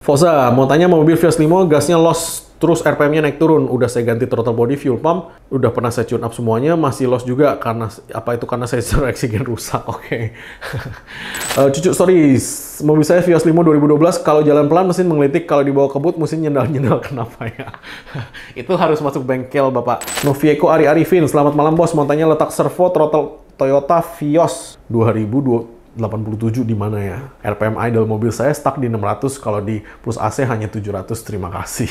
Fosa, mau tanya mobil Vios Limo gasnya loss, terus RPM-nya naik turun. Udah saya ganti throttle body, fuel pump, udah pernah saya tune up semuanya, masih loss juga karena apa itu karena sensor oksigen rusak. Oke. Cucu stories, mobil saya Vios Limo 2012, kalau jalan pelan mesin menggelitik, kalau dibawa kebut mesin nyendal-nyendal. Kenapa ya? Itu harus masuk bengkel, Bapak. Novieco Ari Arifin, selamat malam bos, mau tanya letak servo throttle Toyota Vios 2087 di mana ya? RPM idle mobil saya stuck di 600, kalau di plus AC hanya 700. Terima kasih.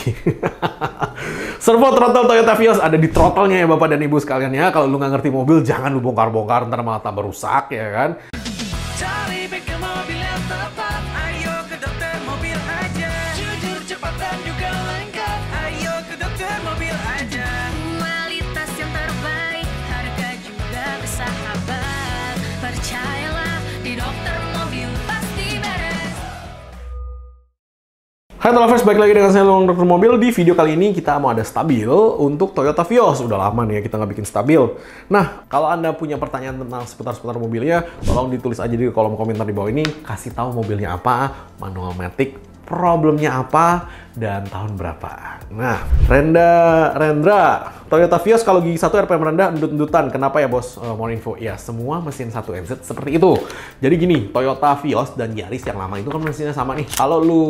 Servo throttle Toyota Vios ada di throttle-nya ya Bapak dan Ibu sekalian ya. Kalau lu nggak ngerti mobil jangan lu bongkar-bongkar, ntar malah tambah rusak ya kan. Cari bengkel mobil yang tepat, ayo ke dokter mobil aja. Jujur, cepat dan juga lengkap, ayo ke dokter mobil aja. Kualitas yang terbaik, harga juga bersahabat. Percayalah, di dokter mobil pasti beres. Hai Lovers, balik lagi dengan saya Dokter Mobil. Di video kali ini kita mau ada stabil untuk Toyota Vios. Udah lama nih ya kita nggak bikin stabil. Nah, kalau Anda punya pertanyaan tentang seputar-seputar mobilnya, tolong ditulis aja di kolom komentar di bawah ini. Kasih tahu mobilnya apa, manual matic, problemnya apa, dan tahun berapa. Nah, Rendra, Toyota Vios kalau gigi 1 RPM rendah, endut-endutan. Kenapa ya bos? Mau info. Ya, semua mesin 1NZ seperti itu. Jadi gini, Toyota Vios dan Yaris yang lama itu kan mesinnya sama nih. Kalau lu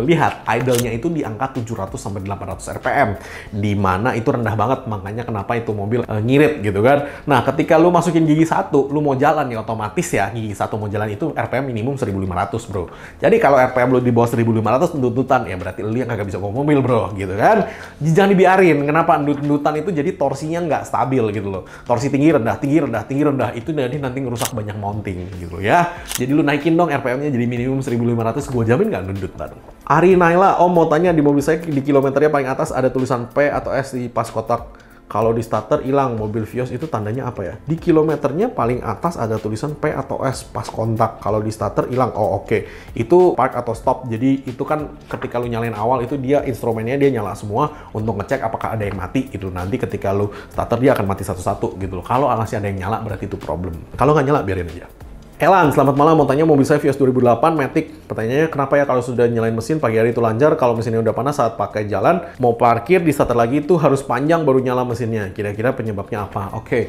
lihat, idle-nya itu di angka 700 sampai 800 RPM. Di mana itu rendah banget, makanya kenapa itu mobil ngirit gitu kan. Nah, ketika lu masukin gigi 1, lu mau jalan ya otomatis ya, gigi 1 mau jalan itu RPM minimum 1500 bro. Jadi kalau RPM lu di bawah 1500 endut-endutan, ya berarti lu yang kagak bisa bawa mobil bro, gitu kan. Jangan dibiarin. Kenapa endut-endutan itu jadi torsinya nggak stabil gitu loh. Torsi tinggi rendah, tinggi rendah, tinggi rendah. Itu nanti ngerusak banyak mounting gitu ya. Jadi lu naikin dong RPM-nya jadi minimum 1500, gua jamin nggak endut ntar. Ari Naila, Om mau tanya di mobil saya di kilometernya paling atas ada tulisan P atau S di pas kotak. Kalau di starter hilang, mobil Vios itu tandanya apa ya? Di kilometernya paling atas ada tulisan P atau S pas kontak. Kalau di starter hilang, oh oke. Itu park atau stop. Jadi itu kan ketika lu nyalain awal itu dia instrumennya dia nyala semua untuk ngecek apakah ada yang mati gitu. Nanti ketika lu starter dia akan mati satu-satu gitu loh. Kalau masih ada yang nyala berarti itu problem. Kalau nggak nyala biarin aja. Elan, selamat malam. Mau tanya mobil saya Vios 2008 Matic. Pertanyaannya kenapa ya kalau sudah nyalain mesin pagi hari itu lancar, kalau mesinnya udah panas saat pakai jalan, mau parkir di starter lagi itu harus panjang baru nyala mesinnya. Kira-kira penyebabnya apa? Oke.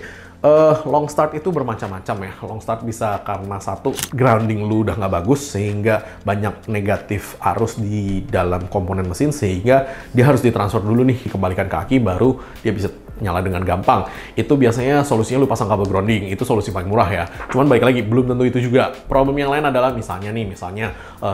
Long start itu bermacam-macam ya. Long start bisa karena satu, grounding lu udah nggak bagus sehingga banyak negatif arus di dalam komponen mesin sehingga dia harus ditransfer dulu nih, dikembalikan kaki baru dia bisa nyala dengan gampang. Itu biasanya solusinya lu pasang kabel grounding, itu solusi paling murah ya. Cuman balik lagi, belum tentu itu juga. Problem yang lain adalah misalnya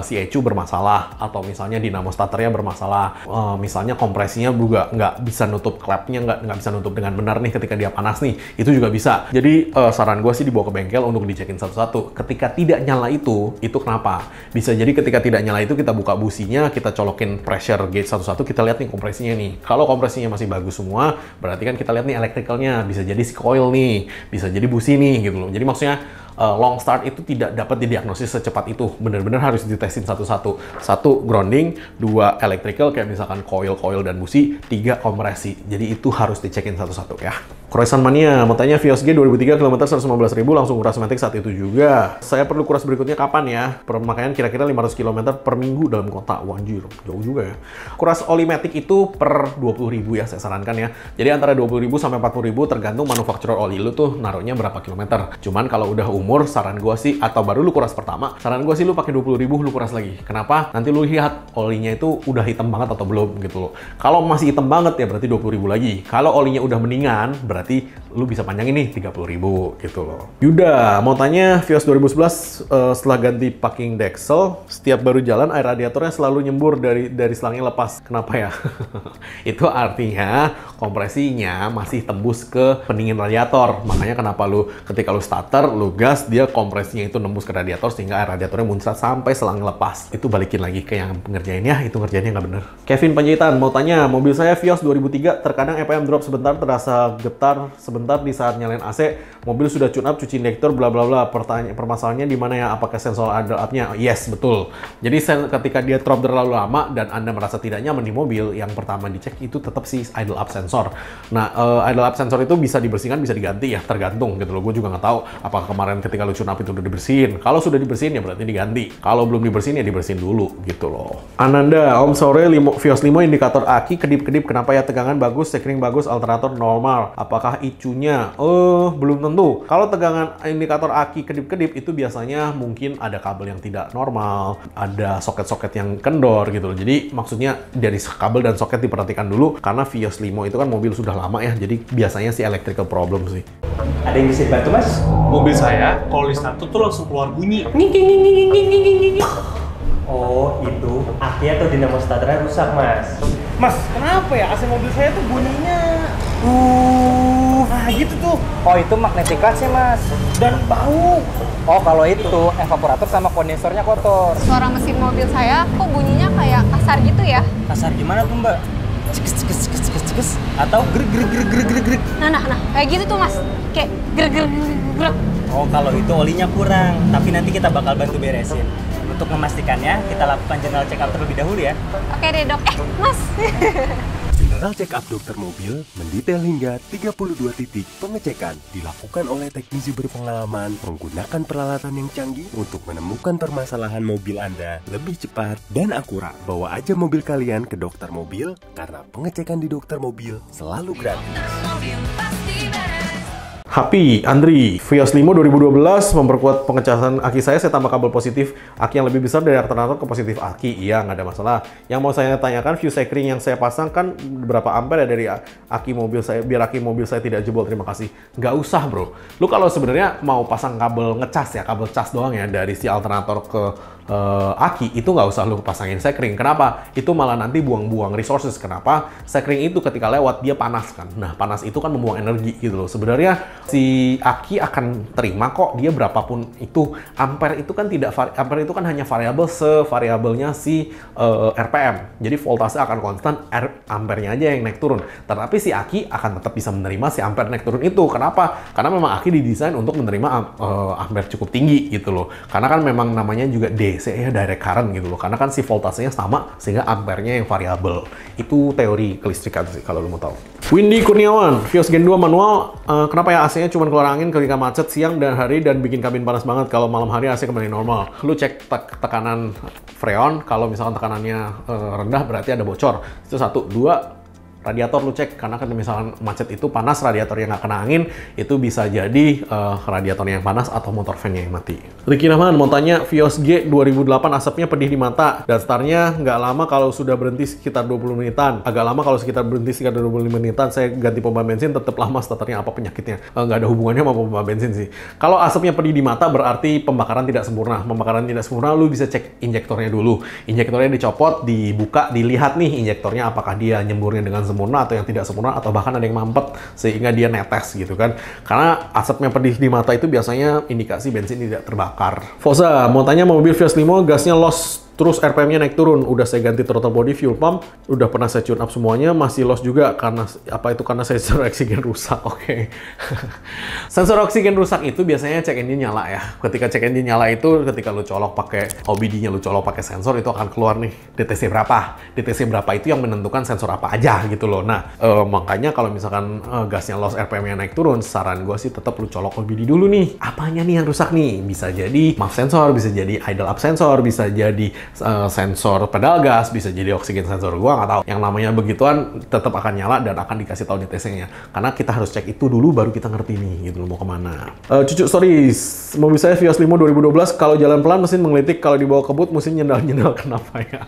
si ECU bermasalah, atau misalnya dinamo starternya bermasalah, misalnya kompresinya juga nggak bisa nutup klepnya, nggak bisa nutup dengan benar nih ketika dia panas nih, itu juga bisa. Jadi saran gue sih dibawa ke bengkel untuk dicekin satu-satu. Ketika tidak nyala itu kenapa? Bisa jadi ketika tidak nyala itu kita buka businya, kita colokin pressure gauge satu-satu, kita lihat nih kompresinya nih. Kalau kompresinya masih bagus semua, berarti kan kita lihat nih electricalnya, bisa jadi si coil nih, bisa jadi busi nih gitu loh. Jadi maksudnya long start itu tidak dapat didiagnosis secepat itu, benar-benar harus ditesin satu-satu. Satu grounding, dua electrical kayak misalkan coil dan busi, tiga kompresi. Jadi itu harus dicekin satu-satu ya. Croissant Mania, mau tanya Vios G 2003 km 115.000 langsung kuras matic saat itu juga. Saya perlu kuras berikutnya kapan ya? Pemakaian kira-kira 500 km per minggu dalam kota. Wanjir, jauh juga ya. Kuras oli matic itu per 20.000 ya, saya sarankan ya. Jadi antara 20.000 sampai 40.000 tergantung manufaktur oli lu tuh naruhnya berapa kilometer. Cuman kalau udah umur, saran gua sih, atau baru lu kuras pertama, saran gua sih lu pakai 20.000 lu kuras lagi. Kenapa? Nanti lu lihat olinya itu udah hitam banget atau belum gitu loh. Kalau masih hitam banget ya berarti 20.000 lagi. Kalau olinya udah mendingan, berarti lu bisa panjangin nih 30.000 gitu loh. Yuda, mau tanya Vios 2011 setelah ganti packing Dexel, setiap baru jalan air radiatornya selalu nyembur dari selangnya lepas. Kenapa ya? Itu artinya kompresinya masih tembus ke pendingin radiator. Makanya kenapa lu ketika lu starter, lu gas, dia kompresinya itu nembus ke radiator sehingga air radiatornya muncrat sampai selangnya lepas. Itu balikin lagi ke yang ngerjainnya, itu ngerjainnya nggak bener. Kevin Panjaitan, mau tanya mobil saya Vios 2003 terkadang EPM drop sebentar terasa getar sebentar di saat nyalain AC, mobil sudah tune up, cuci injektor, bla bla bla. Permasalahannya di mana ya? Apakah sensor idle up-nya? Yes, betul. Jadi ketika dia drop terlalu lama dan Anda merasa tidak nyaman di mobil, yang pertama dicek itu tetap si idle up sensor. Nah, idle up sensor itu bisa dibersihkan, bisa diganti ya, tergantung gitu loh. Gue juga nggak tahu apakah kemarin ketika lu tune up itu udah dibersihin. Kalau sudah dibersihin ya berarti diganti. Kalau belum dibersihin ya dibersihin dulu gitu loh. Ananda, Om sore Vios Limo indikator aki kedip-kedip, kenapa ya? Tegangan bagus, sekring bagus, alternator normal. Apakah icunya? Belum tentu. Kalau tegangan indikator aki kedip-kedip itu biasanya mungkin ada kabel yang tidak normal, ada soket-soket yang kendor gitu loh. Jadi maksudnya dari kabel dan soket diperhatikan dulu, karena Vios Limo itu kan mobil sudah lama ya, jadi biasanya sih electrical problem sih. Ada yang bisa dibantu, Mas? Mobil saya kalau di start tuh langsung keluar bunyi. Oh, itu aki atau dinamo starternya rusak, Mas. Mas, kenapa ya AC mobil saya tuh bunyinya nah gitu tuh, Oh, itu magnetic clutch ya, Mas. dan bau. Oh, kalau itu evaporator sama kondensornya kotor. Suara mesin mobil saya kok bunyinya kayak kasar gitu ya? Kasar gimana tuh, Mbak? Cekes cekes cekes cekes cekes atau greg greg greg greg greg greg. Nah, kayak gitu tuh mas, kayak greg. Oh, kalau itu olinya kurang, tapi nanti kita bakal bantu beresin. Untuk memastikannya, kita lakukan general check up terlebih dahulu ya. Oke deh dok, mas. General Check Up Dokter Mobil mendetail hingga 32 titik pengecekan dilakukan oleh teknisi berpengalaman menggunakan peralatan yang canggih untuk menemukan permasalahan mobil Anda lebih cepat dan akurat. Bawa aja mobil kalian ke dokter mobil karena pengecekan di dokter mobil selalu gratis. Mobil pasti beres. Happy, Andri, Vios Limo 2012 memperkuat pengecasan aki saya tambah kabel positif aki yang lebih besar dari alternator ke positif aki. Iya, nggak ada masalah. Yang mau saya tanyakan, fuse sekring yang saya pasang kan berapa ampere ya dari aki mobil saya, biar aki mobil saya tidak jebol, terima kasih. Nggak usah bro. Lu kalau sebenarnya mau pasang kabel ngecas ya, kabel cas doang ya, dari si alternator ke aki, itu nggak usah lu pasangin sekring. Kenapa? Itu malah nanti buang-buang resources. Kenapa? Sekring itu ketika lewat dia panas kan. Nah, panas itu kan membuang energi gitu loh. Sebenarnya si aki akan terima kok dia berapapun itu. Ampere itu kan ampere itu kan hanya variabel sevariabelnya si RPM. Jadi voltase akan konstan, ampernya aja yang naik turun. Tetapi si aki akan tetap bisa menerima si ampere naik turun itu. Kenapa? Karena memang aki didesain untuk menerima ampere cukup tinggi gitu loh. Karena kan memang namanya juga DC ya, direct current gitu loh. Karena kan si voltasenya sama sehingga ampernya yang variabel. Itu teori kelistrikan sih kalau lu mau tahu. Windy Kurniawan, Vios Gen 2 manual, kenapa ya AC-nya cuma keluar angin ketika macet siang dan hari dan bikin kabin panas banget, kalau malam hari AC kembali normal. Lu cek tekanan freon, kalau misalkan tekanannya rendah berarti ada bocor. Itu satu. Dua, radiator lu cek, karena kan misalkan macet itu panas, radiatornya nggak kena angin, itu bisa jadi radiatornya yang panas atau motor fan-nya yang mati. Ricky Rahman mau tanya, Vios G 2008 asapnya pedih di mata, dan startnya nggak lama kalau sudah berhenti sekitar 20 menitan, agak lama kalau berhenti sekitar 25 menitan, saya ganti pompa bensin tetap lama starternya, apa penyakitnya? Nggak ada hubungannya sama pompa bensin sih. Kalau asapnya pedih di mata berarti pembakaran tidak sempurna. Pembakaran tidak sempurna, lu bisa cek injektornya dulu. Injektornya dicopot, dibuka, dilihat nih injektornya apakah dia nyemburnya dengan sempurna atau yang tidak sempurna, atau bahkan ada yang mampet sehingga dia netes gitu kan. Karena asapnya pedih di mata itu biasanya indikasi bensin tidak terbakar. Fosa mau tanya, mobil Vios Limo gasnya loss terus RPM-nya naik turun, udah saya ganti throttle body, fuel pump, udah pernah saya tune up semuanya, masih loss juga. Karena apa itu? Karena sensor oksigen rusak. Oke. Sensor oksigen rusak itu biasanya cek engine nyala ya. Ketika cek engine nyala itu ketika lu colok pakai OBD-nya, lu colok pakai sensor, itu akan keluar nih DTC berapa. DTC berapa itu yang menentukan sensor apa aja gitu loh. Nah, makanya kalau misalkan gasnya loss, RPM-nya naik turun, saran gue sih tetap lu colok OBD dulu nih. Apanya nih yang rusak nih? Bisa jadi MUF sensor, bisa jadi idle up sensor, bisa jadi sensor pedal gas, bisa jadi oksigen sensor. Gua nggak tahu. Yang namanya begituan tetap akan nyala dan akan dikasih tahu DTC-nya. Karena kita harus cek itu dulu baru kita ngerti nih gitu loh mau kemana. Cucu stories, mobil saya Vios Limo 2012 kalau jalan pelan mesin menggelitik, kalau dibawa kebut mesin nyendal-nyendal. Kenapa ya?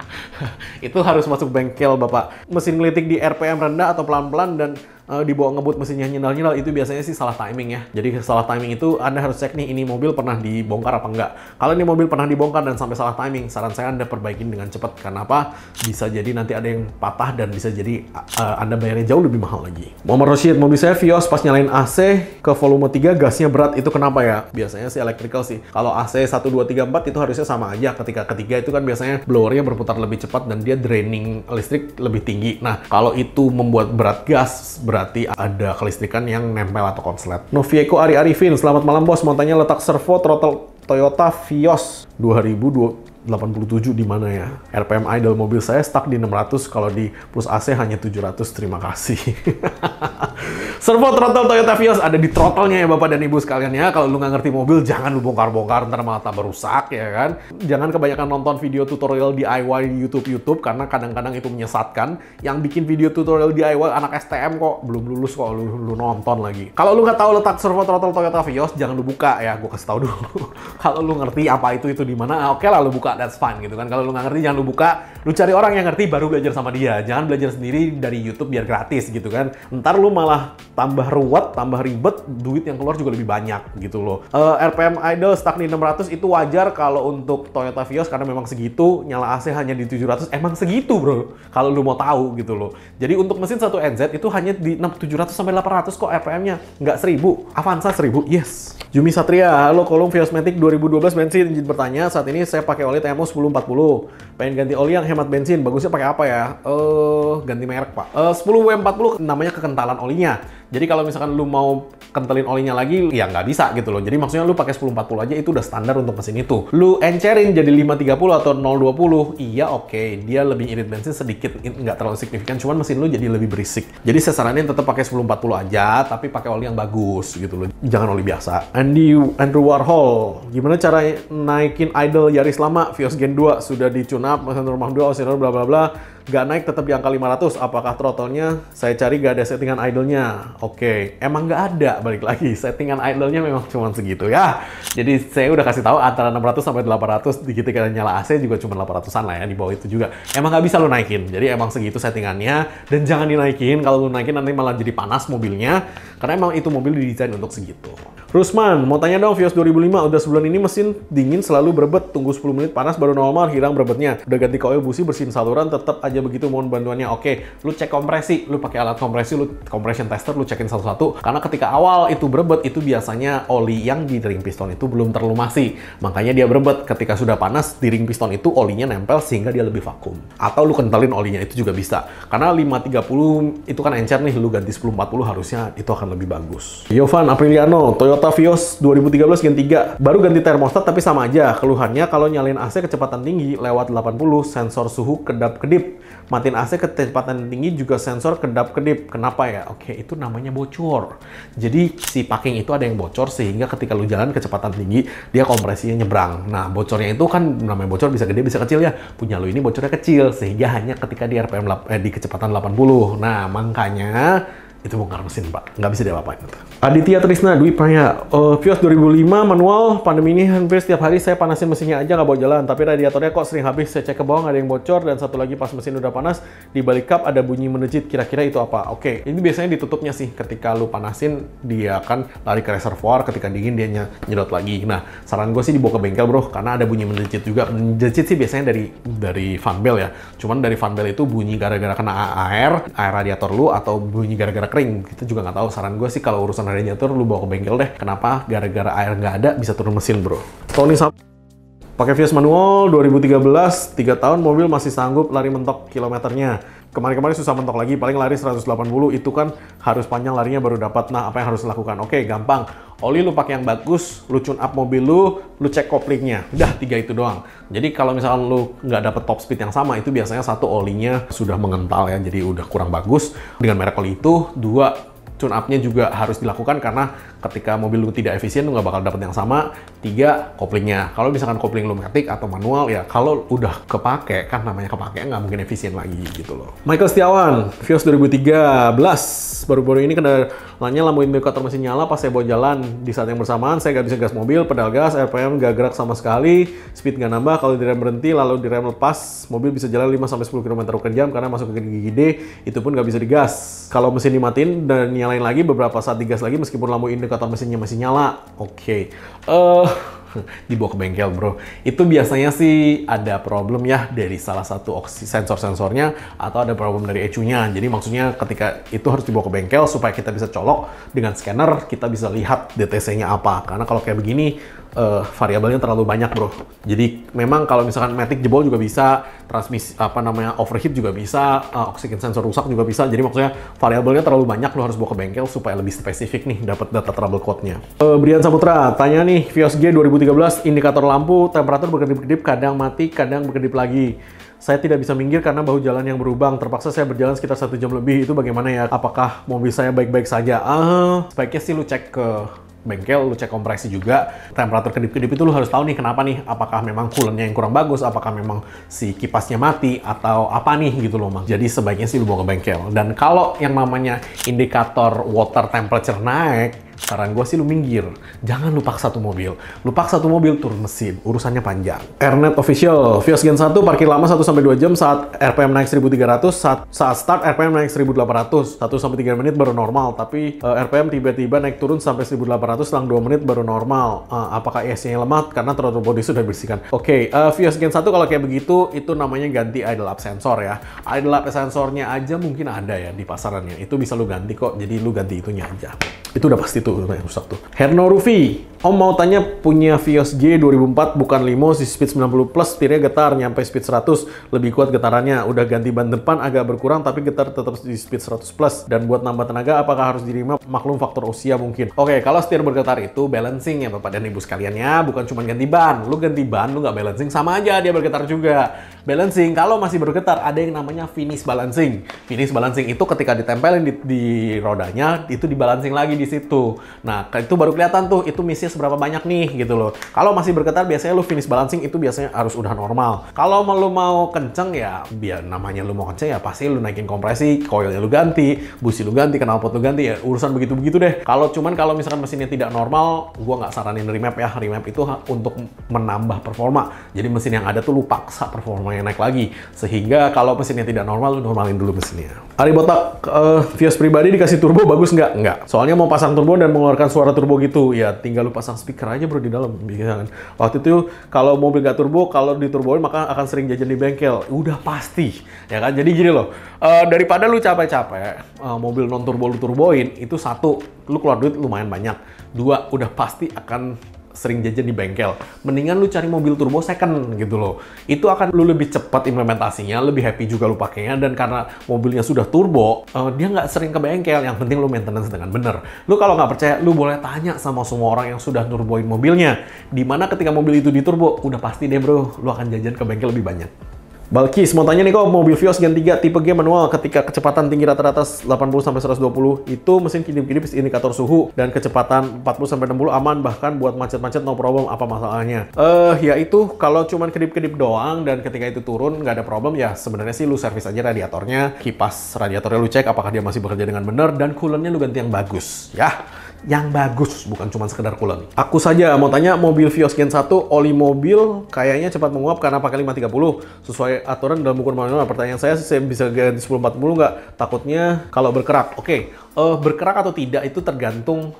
Itu harus masuk bengkel Bapak. Mesin ngelitik di RPM rendah atau pelan-pelan dan dibawa ngebut mesinnya nyendal-nyendal, itu biasanya sih salah timing ya. Jadi salah timing itu Anda harus cek nih, ini mobil pernah dibongkar apa enggak. Kalau ini mobil pernah dibongkar dan sampai salah timing, saran saya Anda perbaikin dengan cepat. Kenapa? Bisa jadi nanti ada yang patah dan bisa jadi Anda bayarnya jauh lebih mahal lagi. Muhammad Rashid, mobil saya Vios pas nyalain AC ke volume 3 gasnya berat, itu kenapa ya? Biasanya sih electrical sih. Kalau AC 1, 2, 3, 4 itu harusnya sama aja. Ketika ketiga itu kan biasanya blowernya berputar lebih cepat dan dia draining listrik lebih tinggi. Nah, kalau itu membuat berat gas, berarti ada kelistrikan yang nempel atau konslet. Novieko Ari Arifin, selamat malam bos, mau tanya letak servo throttle Toyota Vios 2087 di mana ya? RPM idle mobil saya stuck di 600, kalau di plus AC hanya 700, terima kasih. Servo throttle Toyota Vios ada di throttle-nya ya Bapak dan Ibu sekalian ya. Kalau lu nggak ngerti mobil, jangan lu bongkar-bongkar, ntar malah tambah rusak ya kan. Jangan kebanyakan nonton video tutorial DIY di YouTube karena kadang-kadang itu menyesatkan. Yang bikin video tutorial DIY anak STM kok, belum lulus kok lu nonton lagi. Kalau lu nggak tahu letak servo throttle Toyota Vios, jangan lu buka ya, gue kasih tahu dulu. Kalau lu ngerti apa itu di mana, oke lah lu buka, that's fine gitu kan. Kalau lu nggak ngerti, jangan lu buka, lu cari orang yang ngerti baru belajar sama dia. Jangan belajar sendiri dari YouTube biar gratis gitu kan. Ntar lu malah tambah ruwet, tambah ribet, duit yang keluar juga lebih banyak gitu loh. RPM idle stuck di 600 itu wajar kalau untuk Toyota Vios karena memang segitu, nyala AC hanya di 700, emang segitu bro. Kalau lu mau tahu gitu loh. Jadi untuk mesin 1NZ itu hanya di 700 sampai 800 kok RPM-nya, nggak 1000. Avanza 1000, yes. Jumi Satria, halo Kolom Vios Matic 2012 bensin, izin bertanya, saat ini saya pakai oli TMO 1040. Pengen ganti oli yang hemat bensin, bagusnya pakai apa ya? Ganti merek pak. 10W40 namanya kekentalan olinya. Jadi kalau misalkan lu mau kentelin olinya lagi, ya nggak bisa gitu loh. Jadi maksudnya lu pakai 1040 aja itu udah standar untuk mesin itu. Lu encerin jadi 530 atau 020, iya oke. Dia lebih irit bensin sedikit, nggak terlalu signifikan. Cuman mesin lu jadi lebih berisik. Jadi saya saranin tetap pakai 1040 aja, tapi pakai oli yang bagus gitu loh. Jangan oli biasa. Andrew Warhol, gimana cara naikin idle Yaris lama? Vios Gen 2 sudah di-tune up, mesin rumah 2, osilator bla bla bla. Gak naik, tetap di angka 500. Apakah throttle-nya saya cari gak ada settingan idle-nya? Oke, emang gak ada, balik lagi. Settingan idle-nya memang cuma segitu ya. Jadi saya udah kasih tahu antara 600 sampai 800, ketika nyala AC juga cuma 800-an lah ya, di bawah itu juga. Emang gak bisa lo naikin, jadi emang segitu settingannya. Dan jangan dinaikin, kalau lo naikin nanti malah jadi panas mobilnya. Karena emang itu mobil didesain untuk segitu. Rusman, mau tanya dong, Vios 2005, udah sebulan ini mesin dingin selalu berebet, tunggu 10 menit panas baru normal, hilang berebetnya. Udah ganti koil busi, bersihin saluran, tetap aja begitu, mohon bantuannya. Oke, lu cek kompresi, lu pakai alat kompresi, lu compression tester, lu cekin satu-satu. Karena ketika awal itu berebet, itu biasanya oli yang di ring piston itu belum terlumasi. Makanya dia berebet. Ketika sudah panas, di ring piston itu olinya nempel sehingga dia lebih vakum. Atau lu kentalin olinya, itu juga bisa. Karena 530 itu kan encer nih, lu ganti 1040 harusnya itu akan lebih bagus. Yovan Apriliano, Toyota Vios 2013 Gen 3, baru ganti termostat tapi sama aja. Keluhannya kalau nyalain AC kecepatan tinggi lewat 80, sensor suhu kedap-kedip. Matiin AC kecepatan tinggi juga sensor kedap-kedip. Kenapa ya? Oke, itu namanya bocor. Jadi si packing itu ada yang bocor sehingga ketika lu jalan kecepatan tinggi, dia kompresinya nyebrang. Nah, bocornya itu kan namanya bocor bisa gede bisa kecil ya. Punya lu ini bocornya kecil sehingga hanya ketika di RPM di kecepatan 80. Nah, makanya itu bongkar mesin pak, nggak bisa diapa-apain. Aditya Trisna, Dwi Praya, Vios 2005 manual, pandemi ini hampir setiap hari saya panasin mesinnya aja nggak bawa jalan, tapi radiatornya kok sering habis, saya cek ke bawah nggak ada yang bocor, dan satu lagi pas mesin udah panas, di balik kap ada bunyi menejit, kira-kira itu apa? Oke, ini biasanya ditutupnya sih, ketika lu panasin, dia akan lari ke reservoir, ketika dingin dia nyedot lagi. Nah, saran gue sih dibawa ke bengkel bro, karena ada bunyi menejit juga. Menejit sih biasanya dari fan belt ya, cuman dari fan belt itu bunyi gara-gara kena air radiator lu, atau bunyi gara-gara kering, kita juga nggak tahu. Saran gue sih kalau urusan radiator lu bawa ke bengkel deh. Kenapa? Gara-gara air nggak ada bisa turun mesin bro. Tony pakai Vios manual 2013, 3 tahun mobil masih sanggup lari mentok kilometernya. Kemarin-kemarin susah mentok lagi, paling lari 180, itu kan harus panjang larinya baru dapat. Nah, apa yang harus dilakukan? Oke, gampang. Oli lu pakai yang bagus, lu tune up mobil lu cek koplingnya. Udah 3 itu doang. Jadi kalau misalkan lu nggak dapet top speed yang sama, itu biasanya satu olinya sudah mengental ya, jadi udah kurang bagus. Dengan merek oli itu, 2 tune up-nya juga harus dilakukan karena ketika mobil lu tidak efisien, lu nggak bakal dapet yang sama. 3, koplingnya. Kalau misalkan kopling lu matic atau manual, ya kalau udah kepake, kan namanya kepake, nggak mungkin efisien lagi gitu loh. Michael Setiawan, Vios 2013, baru-baru ini kendalanya lampu indikator mesin nyala pas saya bawa jalan. Di saat yang bersamaan, saya nggak bisa gas mobil, pedal gas, RPM nggak gerak sama sekali, speed nggak nambah, kalau direm berhenti, lalu direm lepas, mobil bisa jalan 5-10 km/jam karena masuk ke gigi D, itu pun nggak bisa digas. Kalau mesin dimatiin dan nyalain lagi, beberapa saat digas lagi meskipun lampu indikator mesinnya masih nyala. Oke. dibawa ke bengkel bro. Itu biasanya sih ada problem ya dari salah satu sensor-sensornya atau ada problem dari ECU-nya. Jadi maksudnya ketika itu harus dibawa ke bengkel supaya kita bisa colok dengan scanner, kita bisa lihat DTC-nya apa. Karena kalau kayak begini variabelnya terlalu banyak bro. Jadi memang kalau misalkan matic jebol juga bisa, transmisi overheat juga bisa, oxygen sensor rusak juga bisa. Jadi maksudnya variabelnya terlalu banyak, lo harus bawa ke bengkel supaya lebih spesifik nih dapat data trouble code-nya. Brian Saputra tanya nih, Vios G 2013 indikator lampu temperatur berkedip-kedip, kadang mati, kadang berkedip lagi. Saya tidak bisa minggir karena bahu jalan yang berlubang. Terpaksa saya berjalan sekitar 1 jam lebih. Itu bagaimana ya? Apakah mobil saya baik-baik saja? Sebaiknya sih lu cek ke bengkel, lu cek kompresi juga. Temperatur kedip-kedip itu lu harus tahu nih kenapa nih. Apakah memang coolant-nya yang kurang bagus, apakah memang si kipasnya mati, atau apa nih gitu loh Mang. Jadi sebaiknya sih lu bawa ke bengkel. Dan kalau yang namanya indikator water temperature naik, saran gue sih lu minggir. Jangan lu paksa satu mobil. Lu paksa satu mobil turun mesin, urusannya panjang. Airnet Official, Vios Gen 1 parkir lama 1-2 jam saat RPM naik 1300, saat start RPM naik 1800, 1-3 menit baru normal, tapi RPM tiba-tiba naik turun sampai 1800 selang 2 menit baru normal. Apakah ESC-nya lemah karena throttle body sudah dibersihkan? Oke, Vios Gen 1 kalau kayak begitu, itu namanya ganti idle up sensor ya. Idle up sensornya aja mungkin ada ya di pasarannya. Itu bisa lu ganti kok, jadi lu ganti itunya aja. Itu udah pasti tuh yang rusak tuh. Herno Rufi, Om mau tanya punya Vios G 2004 bukan limo, si speed 90 plus, setirnya getar, nyampe speed 100, lebih kuat getarannya. Udah ganti ban depan agak berkurang tapi getar tetap di speed 100 plus. Dan buat nambah tenaga apakah harus di remap? Maklum faktor usia mungkin. Oke, kalau setir bergetar itu balancing ya Bapak dan Ibu sekalian ya, bukan cuma ganti ban. Lu ganti ban, lu nggak balancing sama aja dia bergetar juga. Balancing, kalau masih bergetar ada yang namanya finish balancing. Finish balancing itu ketika ditempelin di rodanya, itu dibalancing lagi di situ. Nah, itu baru kelihatan tuh, itu misinya seberapa banyak nih, gitu loh. Kalau masih bergetar, biasanya lu finish balancing itu biasanya harus udah normal. Kalau lu mau kenceng ya, biar namanya lu mau kenceng ya, pasti lu naikin kompresi, coilnya lu ganti, busi lu ganti, knalpot lu ganti, ya urusan begitu-begitu deh. Kalau misalkan mesinnya tidak normal, gua nggak saranin remap ya. Remap itu untuk menambah performa. Jadi mesin yang ada tuh lu paksa performanya naik lagi. Sehingga kalau mesinnya tidak normal, lu normalin dulu mesinnya. Ari Botak, Vios pribadi dikasih turbo bagus nggak? Nggak. Soalnya mau pasang turbo dan mengeluarkan suara turbo gitu, ya tinggal lu pasang speaker aja bro di dalam. Waktu itu kalau mobil nggak turbo, kalau diturboin maka akan sering jajan di bengkel. Udah pasti, ya kan? Jadi gini loh, daripada lu capek-capek mobil non turbo lu turboin, itu satu, lu keluar duit lumayan banyak. Dua, udah pasti akan sering jajan di bengkel. Mendingan lu cari mobil turbo second gitu loh. Itu akan lu lebih cepat implementasinya, lebih happy juga lu pakainya, dan karena mobilnya sudah turbo, dia nggak sering ke bengkel. Yang penting lu maintenance dengan bener. Lu kalau nggak percaya, lu boleh tanya sama semua orang yang sudah turboin mobilnya. Dimana ketika mobil itu diturbo, udah pasti deh bro, lu akan jajan ke bengkel lebih banyak. Balkis mau tanya nih kok, mobil Vios Gen 3 tipe G manual ketika kecepatan tinggi rata-rata 80-120 itu mesin kedip-kedip indikator suhu dan kecepatan 40-60 aman, bahkan buat macet-macet no problem, apa masalahnya? Ya itu kalau cuman kedip-kedip doang dan ketika itu turun nggak ada problem ya sebenarnya sih lu servis aja radiatornya, kipas radiatornya lu cek apakah dia masih bekerja dengan benar, dan coolant-nya lu ganti yang bagus ya. Yang bagus, bukan cuma sekedar coolant. Aku saja mau tanya, mobil Vios Gen 1 oli mobil kayaknya cepat menguap karena pakai 530 sesuai aturan dalam ukur manual. Pertanyaan saya bisa ganti 1040 nggak? Takutnya kalau berkerak. Oke, berkerak atau tidak itu tergantung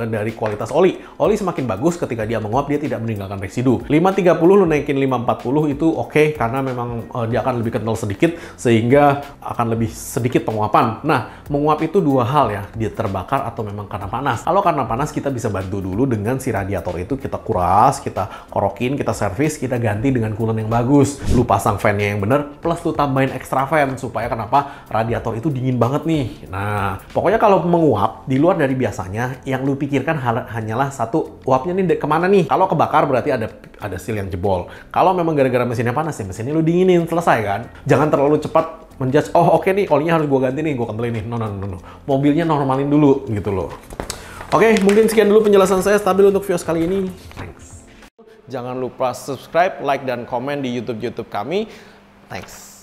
dari kualitas oli. Oli semakin bagus ketika dia menguap, dia tidak meninggalkan residu. 530 lu naikin 540 itu oke, karena memang dia akan lebih kental sedikit sehingga akan lebih sedikit penguapan. Nah, menguap itu dua hal ya, dia terbakar atau memang karena panas. Kalau karena panas, kita bisa bantu dulu dengan si radiator itu kita kuras, kita korokin, kita servis, kita ganti dengan coolant yang bagus. Lu pasang fan-nya yang bener, plus lu tambahin extra fan supaya kenapa? Radiator itu dingin banget nih. Nah, pokoknya kalau menguap di luar dari biasanya, yang lu pikirkan hanyalah satu, uapnya nih kemana nih? Kalau kebakar berarti ada seal yang jebol. Kalau memang gara-gara mesinnya panas ya mesinnya lu dinginin, selesai kan? Jangan terlalu cepat menjudge, oh oke nih olinya harus gua ganti nih, gua kentelin nih. No. Mobilnya normalin dulu gitu loh. Oke, mungkin sekian dulu penjelasan saya stabil untuk Vios kali ini. Thanks. Jangan lupa subscribe, like, dan komen di YouTube kami. Thanks.